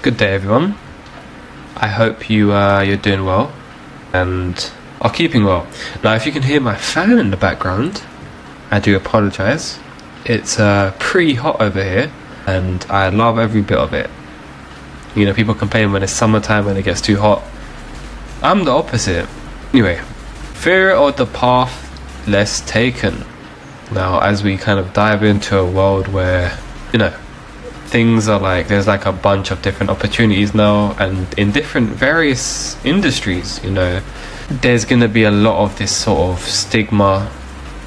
Good day, everyone. I hope you're doing well and are keeping well. Now, if you can hear my fan in the background, I do apologize. It's pretty hot over here, and I love every bit of it. You know, people complain when it's summertime when it gets too hot. I'm the opposite. Anyway, fear of the path less taken. Now, as we kind of dive into a world where, things are like, there's like a bunch of different opportunities now, and in different various industries, there's going to be a lot of this sort of stigma,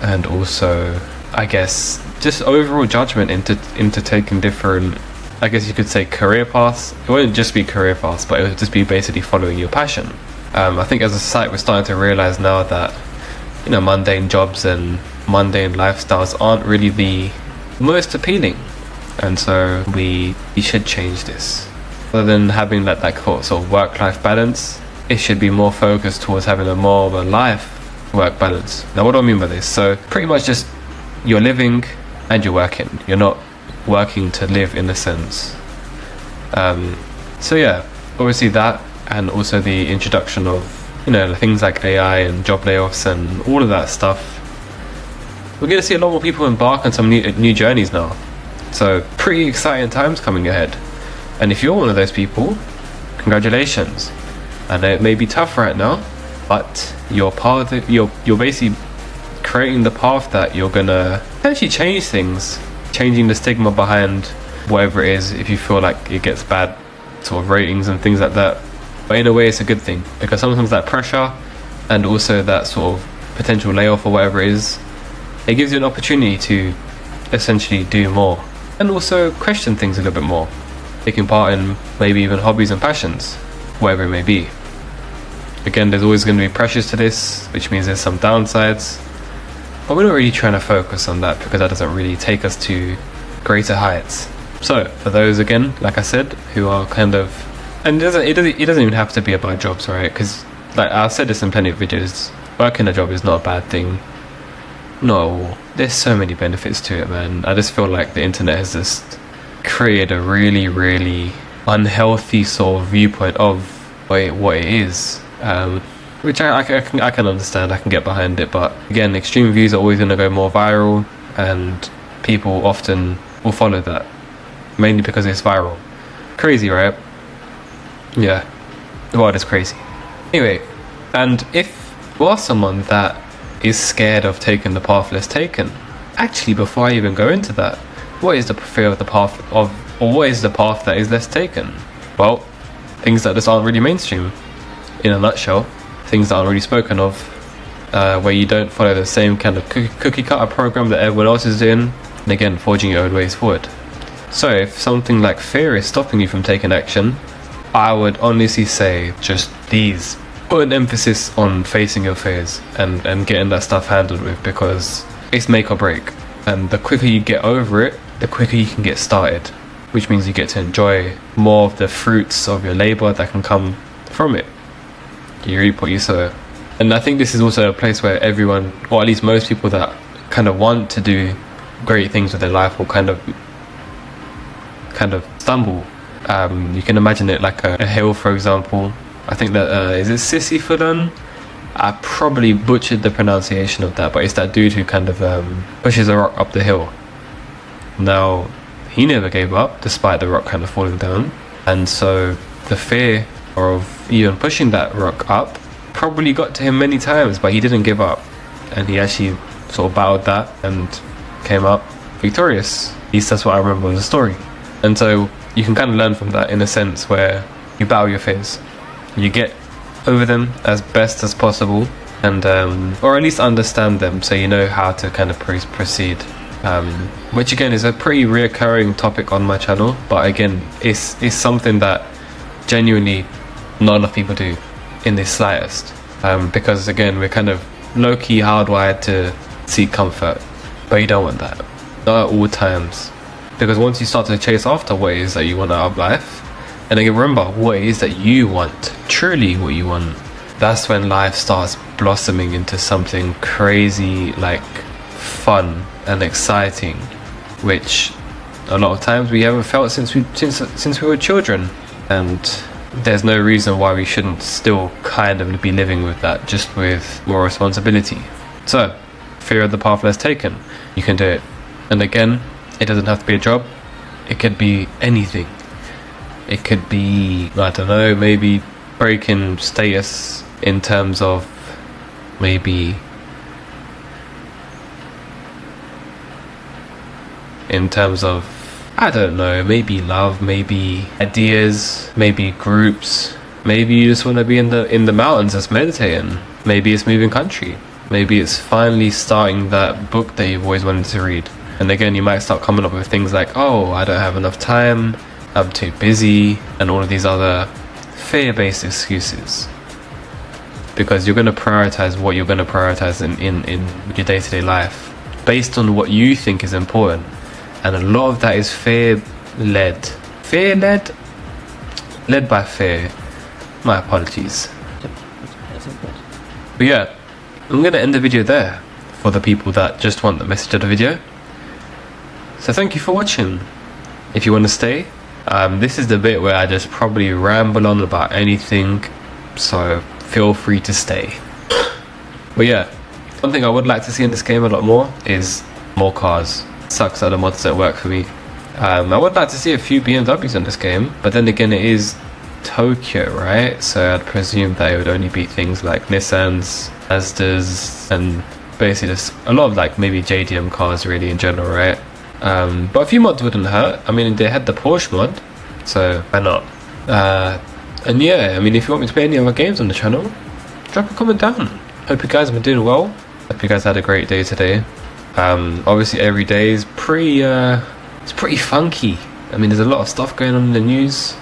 and also, I guess, just overall judgment into taking different, I guess you could say, career paths. It wouldn't just be career paths, but it would just be basically following your passion. I think as a society, we're starting to realize now that, mundane jobs and mundane lifestyles aren't really the most appealing. And so we should change this. Rather than having that sort of work-life balance, it should be more focused towards having a more of a life-work balance. Now, what do I mean by this? So pretty much just you're living and you're working. You're not working to live, in a sense. So yeah, obviously that, and also the introduction of things like AI and job layoffs and all of that stuff. We're going to see a lot more people embark on some new journeys now. So pretty exciting times coming ahead. And if you're one of those people, congratulations. I know it may be tough right now, but you're part of it. You're basically creating the path that you're gonna actually change things, changing the stigma behind whatever it is. If you feel like it gets bad sort of ratings and things like that, but in a way it's a good thing, because sometimes that pressure and also that sort of potential layoff or whatever it is, it gives you an opportunity to essentially do more. And also question things a little bit more, taking part in maybe even hobbies and passions, whatever it may be. Again, there's always going to be pressures to this, which means there's some downsides, but we're not really trying to focus on that, because that doesn't really take us to greater heights. So for those, again, like I said, who are kind of, and it doesn't even have to be about jobs, right? Because like I've said this in plenty of videos, working a job is not a bad thing. No, there's so many benefits to it, man. I just feel like the internet has just created a really, really unhealthy sort of viewpoint of what it is, which I can understand. I can get behind it, but again, extreme views are always going to go more viral, and people often will follow that, mainly because it's viral. Crazy, right? Yeah, the world is crazy. Anyway, and if you are someone that is scared of taking the path less taken, actually, before I even go into that, what is the fear of the path or what is the path that is less taken? Well, things that just aren't really mainstream, in a nutshell. Things that aren't really spoken of, where you don't follow the same kind of cookie cutter program that everyone else is doing, and again, forging your own ways forward. So if something like fear is stopping you from taking action, I would honestly say just these. Put an emphasis on facing your fears and getting that stuff handled with, because it's make or break. And the quicker you get over it, the quicker you can get started, which means you get to enjoy more of the fruits of your labor that can come from it. You reap what you sow. And I think this is also a place where everyone, or at least most people that kind of want to do great things with their life, will kind of stumble. You can imagine it like a hill, for example. I think that is it Sisyphus? I probably butchered the pronunciation of that, but it's that dude who kind of pushes a rock up the hill. Now, he never gave up despite the rock kind of falling down, and so the fear of even pushing that rock up probably got to him many times, but he didn't give up, and he actually sort of battled that and came up victorious. At least that's what I remember of the story. And so you can kind of learn from that, in a sense, where you battle your fears. You get over them as best as possible, and or at least understand them, so you know how to kind of proceed. Which again is a pretty reoccurring topic on my channel, but again, it's something that genuinely not enough people do in the slightest. Because again, we're kind of low-key hardwired to seek comfort, but you don't want that, not at all times. Because once you start to chase after what it is that you want out of life, and again, remember what it is that you want, truly what you want, that's when life starts blossoming into something crazy, like fun and exciting, which a lot of times we haven't felt since we were children. and there's no reason why we shouldn't still kind of be living with that, just with more responsibility. So, fear of the path less taken, you can do it. And again, it doesn't have to be a job, it could be anything. It could be, I don't know, maybe breaking status in terms of maybe I don't know, maybe love, maybe ideas, maybe groups. Maybe you just want to be in the mountains just meditating. Maybe it's moving country. Maybe it's finally starting that book that you've always wanted to read. And again, you might start coming up with things like, oh, I don't have enough time, I'm too busy, and all of these other fear-based excuses. Because you're going to prioritize what you're going to prioritize in your day-to-day life based on what you think is important. And a lot of that is fear-led. Fear-led? Led by fear. My apologies. But yeah, I'm going to end the video there for the people that just want the message of the video. So thank you for watching. If you want to stay, this is the bit where I just probably ramble on about anything, so feel free to stay. But yeah, one thing I would like to see in this game a lot more is more cars. Sucks that the mods don't work for me. I would like to see a few BMWs in this game, but then again it is Tokyo, right? So I'd presume that it would only be things like Nissans, Mazdas, and basically just a lot of like maybe JDM cars really in general, right? But a few mods wouldn't hurt. I mean, they had the Porsche mod, so why not? And yeah, I mean, if you want me to play any other games on the channel, drop a comment down. Hope you guys have been doing well. Hope you guys had a great day today. Obviously every day is it's pretty funky. I mean, there's a lot of stuff going on in the news.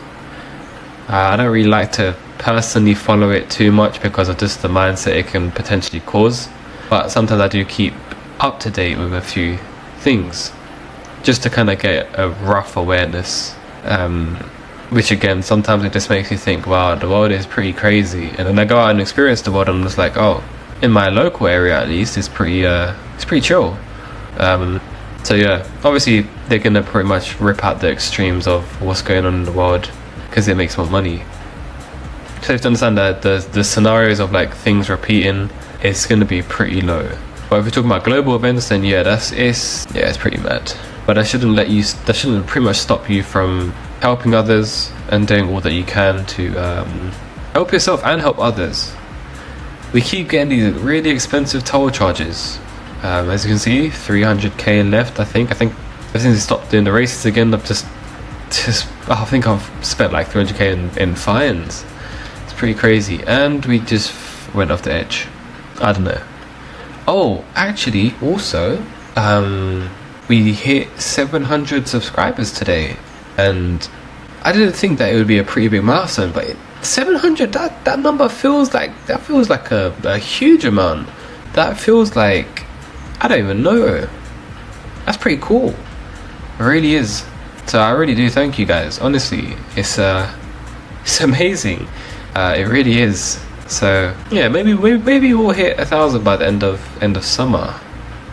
I don't really like to personally follow it too much because of just the mindset it can potentially cause, but sometimes I do keep up to date with a few things just to kind of get a rough awareness, which again, sometimes it just makes you think, wow, the world is pretty crazy. And then I go out and experience the world and I'm just like, oh, in my local area at least, it's pretty chill. So yeah, obviously they're gonna pretty much rip out the extremes of what's going on in the world because it makes more money. So you have to understand that the scenarios of like things repeating is gonna be pretty low. But if we're talking about global events, then yeah, it's pretty mad. But that shouldn't pretty much stop you from helping others and doing all that you can to help yourself and help others. We keep getting these really expensive toll charges. As you can see, 300k left. I think ever since they stopped doing the races again, I've just I think I've spent like 300k in fines. It's pretty crazy, and we just went off the edge. I don't know. Oh, actually, also, we hit 700 subscribers today, and I didn't think that it would be a pretty big milestone, but 700, that number feels like a huge amount. That feels like, I don't even know. That's pretty cool. It really is. So I really do thank you guys. Honestly, it's amazing. It really is. So yeah, maybe we'll hit 1,000 by the end of summer.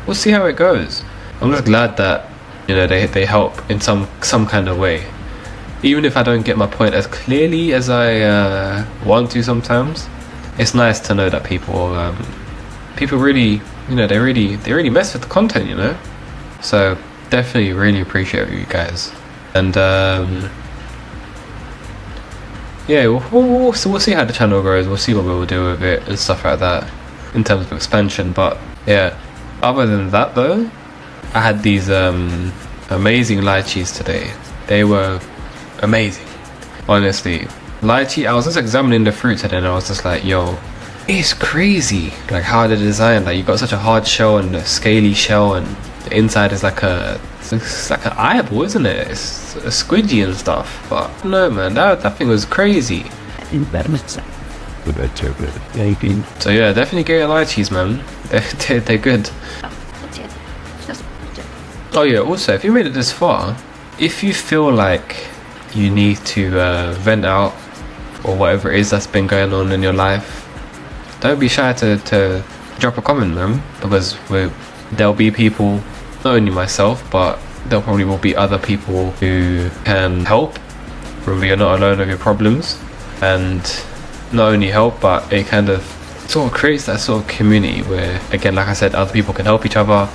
We'll see how it goes. I'm just glad that they help in some kind of way. Even if I don't get my point as clearly as I want to sometimes, it's nice to know that people really, they really mess with the content, So definitely really appreciate you guys. And yeah, we'll see how the channel grows. We'll see what we'll do with it and stuff like that in terms of expansion. But yeah, other than that though, I had these amazing lychees today. They were amazing, honestly. Lychee, I was just examining the fruit today and I was just like, yo, it's crazy like how they're designed. Like, you got such a hard shell and a scaly shell, and the inside is like it's like an eyeball, isn't it? It's a squidgy and stuff. But no, man, that thing was crazy. So yeah, definitely get your lychees, man. They're good. Oh yeah, also, if you made it this far, if you feel like you need to vent out or whatever it is that's been going on in your life, don't be shy to drop a comment, man, because there'll be people, not only myself, but there probably will be other people who can help Remember, you're not alone with your problems, and not only help, but it kind of sort of creates that sort of community where, again, like I said, other people can help each other,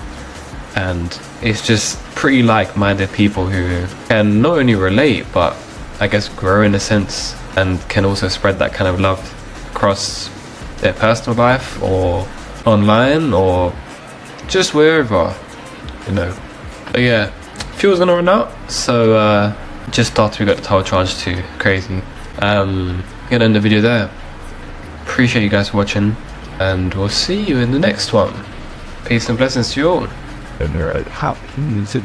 and it's just pretty like-minded people who can not only relate, but I guess grow in a sense, and can also spread that kind of love across their personal life or online or just wherever, you know. But yeah, fuel's gonna run out, so just after we got the towel charged too. Crazy. Gonna end the video there. Appreciate you guys for watching, and we'll see you in the next one. Peace and blessings to you all. How is it?